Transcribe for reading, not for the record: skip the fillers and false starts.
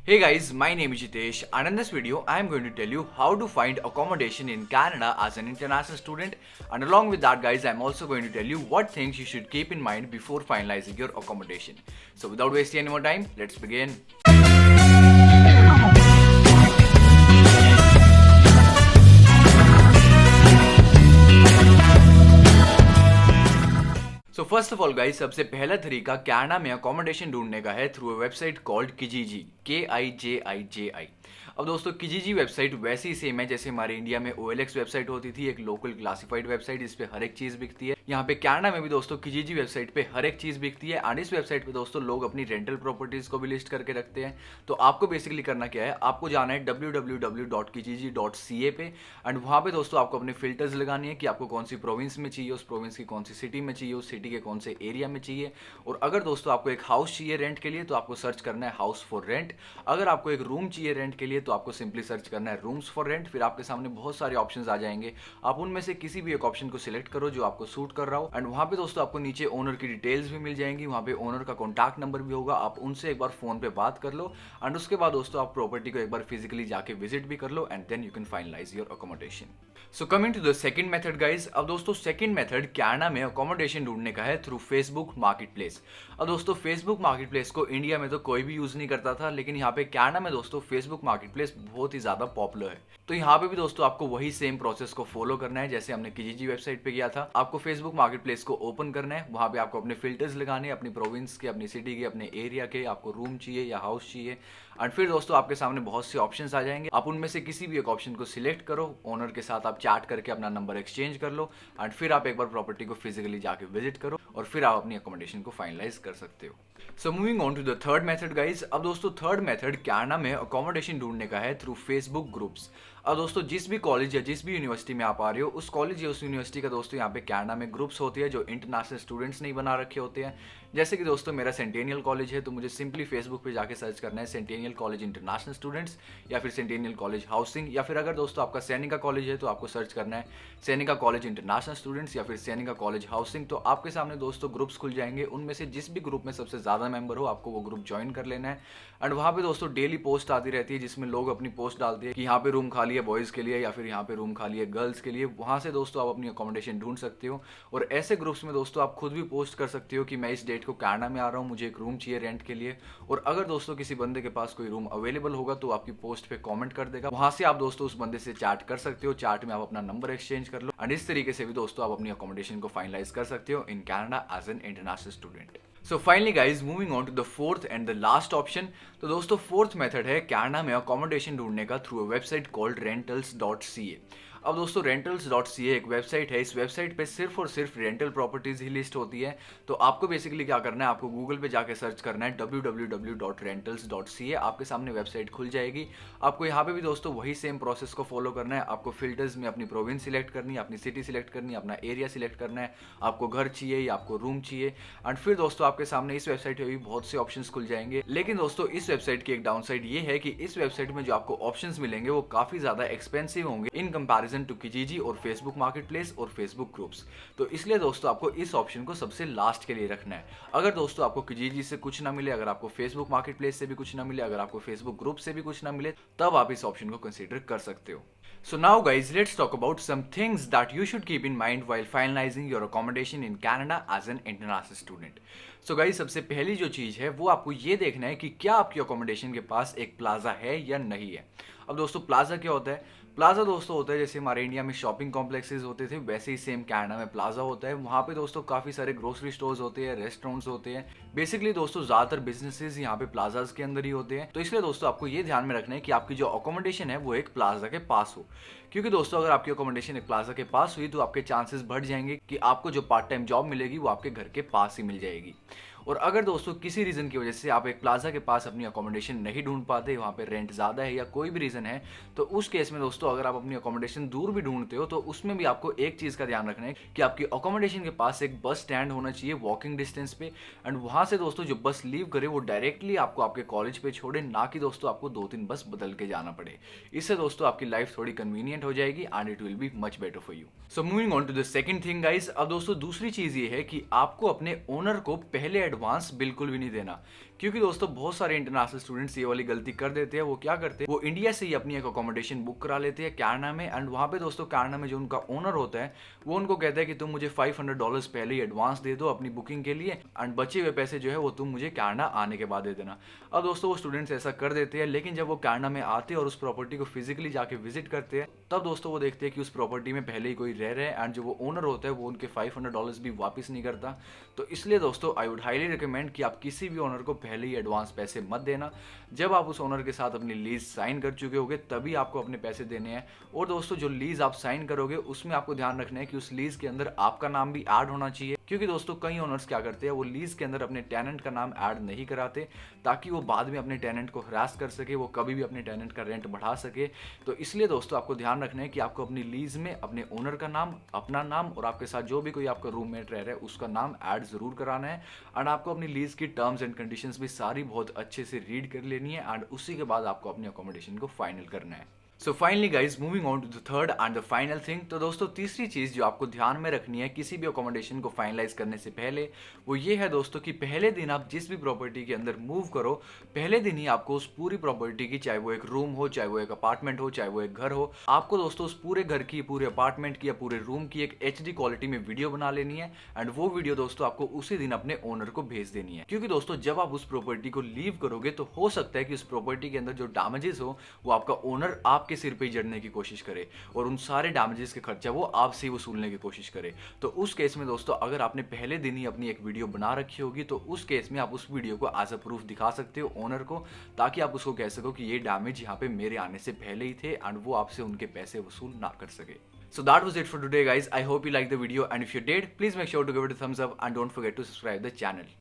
Hey guys, my name is Jitesh, and in this video, I am going to tell you how to find accommodation in Canada as an international student. And along with that, guys, I'm also going to tell you what things you should keep in mind before finalizing your accommodation. So, without wasting any more time, let's begin. So first of all guys, सबसे पहला तरीका Canada में accommodation ढूंढने का है through a website called Kijiji, KIJIJI। अब दोस्तों किजीजी website वैसे ही सेम है जैसे हमारे इंडिया में OLX वेबसाइट होती थी, एक लोकल क्लासिफाइड वेबसाइट। इस पे हर एक चीज बिकती है। यहाँ पे कनाडा में भी दोस्तों किजीजी वेबसाइट पे हर एक चीज बिकती है। एंड इस वेबसाइट पे दोस्तों लोग अपनी रेंटल प्रॉपर्टीज को भी लिस्ट करके रखते हैं। तो आपको बेसिकली करना क्या है, आपको जाना है www.kijiji.ca पे। एंड वहाँ पे दोस्तों आपको अपने फिल्टर्स लगानी है कि आपको कौन सी प्रोविंस में चाहिए, उस प्रोविंस की कौन सी सिटी में चाहिए, उस सिटी के कौन से एरिया में चाहिए। और अगर दोस्तों आपको एक हाउस चाहिए रेंट के लिए तो आपको सर्च करना है हाउस फॉर रेंट। अगर आपको एक रूम चाहिए रेंट के लिए तो आपको सिंपली सर्च करना है रूम्स फॉर रेंट। फिर आपके सामने बहुत सारे ऑप्शंस आ जाएंगे, आप उनमें से किसी भी एक ऑप्शन को सिलेक्ट करो जो आपको सूट कर रहा हो। एंड वहाँ पे दोस्तों आपको नीचे ओनर की डिटेल्स भी मिल जाएंगी, वहाँ पे ओनर का कॉन्टैक्ट नंबर भी होगा, आप उनसे एक बार फोन पे बात कर लो। एंड उसके बाद दोस्तों आप प्रॉपर्टी को एक बार फिजिकली जाके विजिट भी कर लो and then you can finalise your accommodation. So coming to the second method guys, अब दोस्तों सेकंड मेथड कनाडा में अकोमोडेशन ढूंढने का है थ्रू फेसबुक मार्केट प्लेस। अब दोस्तों फेसबुक मार्केट प्लेस को इंडिया में तो कोई भी यूज नहीं करता था, लेकिन यहाँ पे कनाडा में दोस्तों फेसबुक मार्केट प्लेस बहुत ही ज्यादा पॉपुलर है। तो यहाँ पे भी दोस्तों आपको वही सेम प्रोसेस को फॉलो करना है जैसे हमने किजीजी वेबसाइट पे किया था। आपको फेसबुक मार्केट प्लेस को ओपन करना है, वहां पे आपको अपने फिल्टर्स लगाने हैं, अपनी प्रोविंस के, अपनी सिटी के, अपने एरिया के, आपको रूम चाहिए या हाउस चाहिए। एंड फिर दोस्तों आपके सामने बहुत से ऑप्शंस आ जाएंगे, आप उनमें से किसी भी एक ऑप्शन को सिलेक्ट करो, ओनर के साथ आप चैट करके अपना नंबर एक्सचेंज कर लो। एंड फिर आप एक बार प्रॉपर्टी को फिजिकली जाके विजिट करो और फिर आप अपनी अकोमोडेशन को फाइनलाइज कर सकते हो। So moving on to the third method guys, अब दोस्तों थर्ड मेथड कनाडा में अकोमोडेशन ढूंढने का है थ्रू फेसबुक ग्रुप्स। अब दोस्तों जिस भी कॉलेज या जिस भी यूनिवर्सिटी में आप आ रहे हो, उस कॉलेज या उस यूनिवर्सिटी का दोस्तों यहाँ पे कनाडा में ग्रुप्स होती है जो इंटरनेशनल स्टूडेंट्स नहीं बना रखे होते हैं। जैसे कि दोस्तों मेरा सेंटेनियल कॉलेज है, तो मुझे सिंपली फेसबुक पे जाके सर्च करना है सेंटेनियल कॉलेज इंटरनेशनल स्टूडेंट्स या फिर सेंटेनियल कॉलेज हाउसिंग। या फिर अगर दोस्तों आपका सैनिका कॉलेज है तो आपको सर्च करना है सैनिका कॉलेज इंटरनेशनल स्टूडेंट्स या फिर सैनिका कॉलेज हाउसिंग। तो आपके सामने दोस्तों ग्रुप्स खुल जाएंगे, उनमें से जिस भी ग्रुप में सबसे ज्यादा मेंबर हो आपको वो ग्रुप ज्वाइन कर लेना है। एंड वहाँ पे दोस्तों डेली पोस्ट आती रहती है जिसमें लोग अपनी पोस्ट डालते हैं कि यहाँ पे रूम खाली है बॉयज के लिए या फिर यहाँ पे रूम खाली है गर्ल्स के लिए। वहाँ से दोस्तों आप अपनी अकोमोडेशन ढूंढ सकते हो। और ऐसे ग्रुप्स में दोस्तों आप खुद भी पोस्ट कर सकते हो कि मैं इस डेट को कनाडा में आ रहा हूँ, मुझे एक रूम चाहिए रेंट के लिए। और अगर दोस्तों किसी बंदे के पास कोई रूम अवेलेबल होगा तो आपकी पोस्ट पे कमेंट कर देगा, वहां से आप दोस्तों उस बंदे से चैट कर सकते हो, चैट में आप अपना नंबर एक्सचेंज कर लो। एंड इस तरीके से भी दोस्तों आप अपनी अकोमोडेशन को फाइनलाइज कर सकते हो in Canada as an international student. So finally guys, moving on to the fourth and the last option. तो दोस्तों फोर्थ मेथड है कनाडा में अकोमोडेशन ढूंढने का through a website called rentals.ca। अब दोस्तों rentals.ca एक वेबसाइट है, इस वेबसाइट पे सिर्फ और सिर्फ रेंटल प्रॉपर्टीज ही लिस्ट होती है। तो आपको बेसिकली क्या करना है, आपको गूगल पे जाके सर्च करना है www.rentals.ca। आपके सामने वेबसाइट खुल जाएगी। आपको यहाँ पे भी दोस्तों वही सेम प्रोसेस को फॉलो करना है। आपको फिल्टर्स में अपनी प्रोविंस सिलेक्ट करनी है, अपनी सिटी सिलेक्ट करनी है, अपना एरिया सिलेक्ट करना है, आपको घर चाहिए या आपको रूम चाहिए। एंड फिर दोस्तों आपके सामने इस वेबसाइट पे भी बहुत से ऑप्शंस खुल जाएंगे। लेकिन दोस्तों इस वेबसाइट की एक डाउन साइड ये है कि इस वेबसाइट में जो आपको ऑप्शंस मिलेंगे वो काफी ज्यादा एक्सपेंसिव होंगे इन कंपैरिजन टू किजीजी और फेसबुक मार्केट प्लेस और फेसबुक ग्रुप्स। तो इसलिए दोस्तों आपको इस ऑप्शन को सबसे लास्ट के लिए रखना है। अगर दोस्तों आपको किजीजी से कुछ ना मिले, अगर आपको फेसबुक मार्केट प्लेस से भी कुछ ना मिले, अगर आपको फेसबुक ग्रुप से भी कुछ ना मिले, तब आप इस ऑप्शन को कंसीडर कर सकते हो। So now guys, let's talk about some things that you should keep in mind while finalizing your accommodation in Canada as an international student. So guys, सबसे पहली जो चीज है वो आपको ये देखना है कि क्या आपकी अकोमोडेशन के पास एक प्लाजा है या नहीं है। अब दोस्तों प्लाजा क्या होता है? प्लाजा दोस्तों होता है जैसे हमारे इंडिया में शॉपिंग कॉम्प्लेक्सेस होते थे, वैसे ही सेम कनाडा में प्लाजा होता है। वहाँ पे दोस्तों काफी सारे ग्रोसरी स्टोर्स होते हैं, रेस्टोरेंट्स होते हैं। बेसिकली दोस्तों ज्यादातर बिजनेसेस यहाँ पे प्लाजाज के अंदर ही होते हैं। तो इसलिए दोस्तों आपको ये ध्यान में रखना है कि आपकी जो अकोमोडेशन है वो एक प्लाजा के पास हो। क्योंकि दोस्तों अगर आपकी अकोमोडेशन एक प्लाजा के पास हुई तो आपके चांसेस बढ़ जाएंगे कि आपको जो पार्ट टाइम जॉब मिलेगी वो आपके घर के पास ही मिल जाएगी। और अगर दोस्तों किसी रीजन की वजह से आप एक प्लाजा के पास अपनी अकोमोडेशन नहीं ढूंढ पाते, वहाँ पे रेंट ज्यादा है या कोई भी रीजन है, तो उस केस में दोस्तों अगर आप अपनी अकोमोडेशन दूर भी ढूंढते हो तो उसमें भी आपको एक चीज का ध्यान रखना है कि आपकी अकोमोडेशन के पास एक बस स्टैंड होना चाहिए वॉकिंग डिस्टेंस पे। एंड वहां से दोस्तों जो बस लीव करे वो डायरेक्टली आपको आपके कॉलेज पे छोड़े, ना कि दोस्तों आपको 2-3 बस बदल के जाना पड़े। इससे दोस्तों आपकी लाइफ थोड़ी कन्वीनियंट हो जाएगी and it will be much better for you. So moving on to the second thing guys, अब दोस्तों दूसरी चीज ये है कि आपको अपने ओनर को पहले एडवांस बिल्कुल भी नहीं देना। क्योंकि दोस्तों बहुत सारे इंटरनेशनल स्टूडेंट्स ये वाली गलती कर देते हैं। वो क्या करते हैं, वो इंडिया से ही अपनी एक अकोमोडेशन बुक करा लेते हैं कैनाडा में, एंड वहाँ पे दोस्तों कैनाडा में जो उनका ओनर होता है वो उनको कहता है कि तुम मुझे $500 पहले ही एडवांस दे दो अपनी बुकिंग के लिए, एंड बचे हुए पैसे जो है वो तुम मुझे कैनाडा आने के बाद दे देना। अब दोस्तों वो स्टूडेंट्स ऐसा कर देते हैं, लेकिन जब वो कैनाडा में आते हैं और उस प्रॉपर्टी को फिजिकली जाके विजिट करते हैं, तब दोस्तों वो देखते हैं कि उस प्रॉपर्टी में पहले ही कोई रह रहे हैं, एंड जो वो ओनर होता है वो उनके $500 भी वापस नहीं करता। तो इसलिए दोस्तों आई वुड हाईली रिकमेंड कि आप किसी भी ओनर को पहले ही एडवांस पैसे मत देना। जब आप उस ओनर के साथ अपनी लीज साइन कर चुके होगे तभी आपको अपने पैसे देने हैं। और दोस्तों जो लीज आप साइन करोगे उसमें आपको ध्यान रखना है कि उस लीज के अंदर आपका नाम भी ऐड होना चाहिए, क्योंकि दोस्तों कई ओनर्स क्या करते हैं, वो लीज के अंदर अपने टेनेंट का नाम ऐड नहीं कराते ताकि वो बाद में अपने टेनेंट को हरास कर सके, वो कभी भी अपने टेनेंट का रेंट बढ़ा सके। तो इसलिए दोस्तों आपको ध्यान रखना है कि आपको अपनी लीज में अपने ओनर का नाम, अपना नाम और आपके साथ जो भी कोई आपका रूममेट रह रहा है उसका नाम ऐड जरूर कराना है। एंड आपको अपनी लीज की टर्म्स एंड कंडीशंस भी सारी बहुत अच्छे से रीड कर लेनी है, एंड उसी के बाद आपको अपनी अकोमोडेशन को फाइनल करना है। So finally guys, moving on to the third and the final thing. तो दोस्तों तीसरी चीज जो आपको ध्यान में रखनी है किसी भी अकोमोडेशन को फाइनलाइज करने से पहले, वो ये है दोस्तों कि पहले दिन आप जिस भी प्रॉपर्टी के अंदर मूव करो, पहले दिन ही आपको उस पूरी प्रॉपर्टी की, चाहे वो एक रूम हो, चाहे वो एक अपार्टमेंट हो, चाहे वो एक घर हो, आपको दोस्तों उस पूरे घर की, पूरे अपार्टमेंट की या पूरे रूम की एक HD क्वालिटी में वीडियो बना लेनी है, एंड वो वीडियो दोस्तों आपको उसी दिन अपने ओनर को भेज देनी है। क्योंकि दोस्तों जब आप उस प्रॉपर्टी को लीव करोगे तो हो सकता है कि उस प्रॉपर्टी के अंदर जो डैमेजेस हो वो आपका ओनर आपके सिर पे जड़ने की कोशिश करे और उन सारे डैमेजेस के खर्चा वो आपसे ही वसूलने की कोशिश करे। तो उस केस में दोस्तों अगर आपने पहले दिन ही अपनी एक वीडियो बना रखी होगी तो उस केस में आप उस वीडियो को एज अ प्रूफ दिखा सकते हो ओनर को, ताकि आप उसको कह सको कि ये डैमेज यहाँ पे मेरे आने से पहले ही थे एंड वो आपसे उनके पैसे वसूल ना कर सके। So that was it for today guys. I hope you liked the video, and if you did, please make sure to give it a thumbs up and don't forget to subscribe the channel.